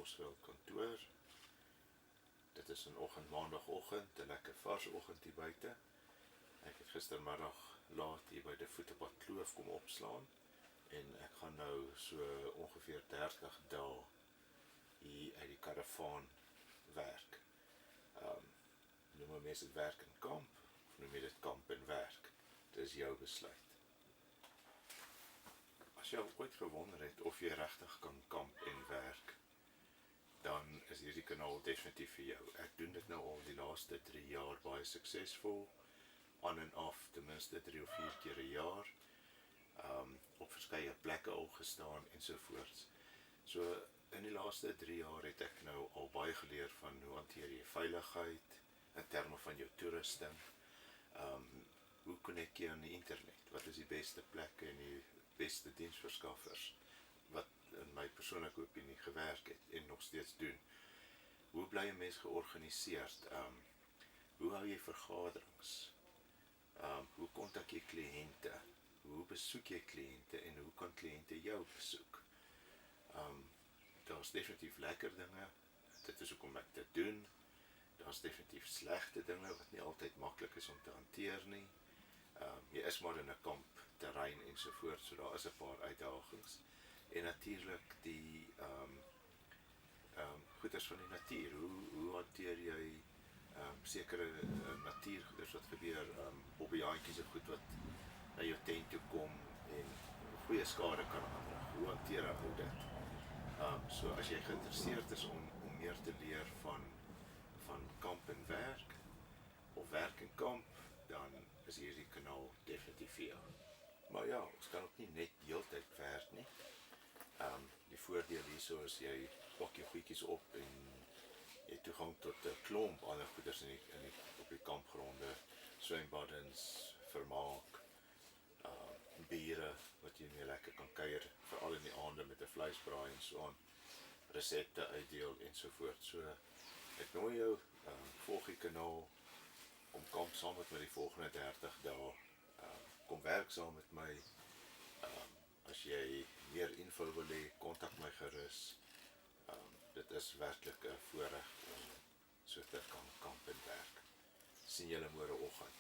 Bosveld kantoor. Dit is 'n oggend, maandagoggend, 'n lekker vars oggend hier buite. Ek het gistermiddag laat hier by die Voetepad Kloof kom opslaan en ek gaan nou so ongeveer 30 dae hier uit die karavaan werk. Noem mense dit werk en kamp, of noem jy dit kamp en werk? Dit is jou besluit. As jy ooit gewonder het of jy regtig kan kamp en werk, dan is hierdie kanaal definitief vir jou. Ek doen dit nou al die laaste 3 jaar baie suksesvol, on en af, ten minste 3 of 4 keer 'n jaar, op verskeie plekke al gestaan ensovoorts. So in die laaste 3 jaar het ek nou al baie geleer van hoe hanteer jy veiligheid in terme van jou toerusting. Hoe connect jy aan die internet? Wat is die beste plekke en die beste diensverskaffers wat in my persoonlike opinie gewerk het en nog steeds doen? Hoe bly 'n mens georganiseerd? Hoe hou jy vergaderings? Hoe kontak jy kliënte? Hoe besoek jy kliënte en hoe kan kliënte jou besoek? Daar's definitief lekker dinge, dit is hoekom ek dit doen. Daar's definitief slegte dinge wat nie altyd maklik is om te hanteer nie. Jy is maar in 'n kampterrein ensovoort, so daar is 'n paar uitdagings. En natuurlik die goeders van die natuur. Hoe hanteer jy sekere natuurgoeders wat gebeur, bobbejaantjies en goed wat na jou tent toe kom en goeie skade kan aanrig. Hoe hanteer jy dit? So as jy geïnteresseerd is om meer te leer van kamp en werk, of werk en kamp, dan is hierdie kanaal definitief vir jou. Maar ja, ons kan ook nie net deeltyd werk nie. Die voordeel hierso is jy pak jou goedjies op en jy toegang tot 'n klomp ander goeders op die kampgronde, swembaddens, vermaak, biere wat jy mee lekker kan kuier, veral in die aande met 'n vleisbraai en so aan, resepte uitdeel ensovoort. So ek nooi jou, volg die kanaal, kom kamp saam met my die volgende 30 dae, kom werk saam met my. As jy meer info wil hê, kontak my gerus. Dit is werklik 'n voorreg om so te kan kamp en werk. Sien julle môre oggend.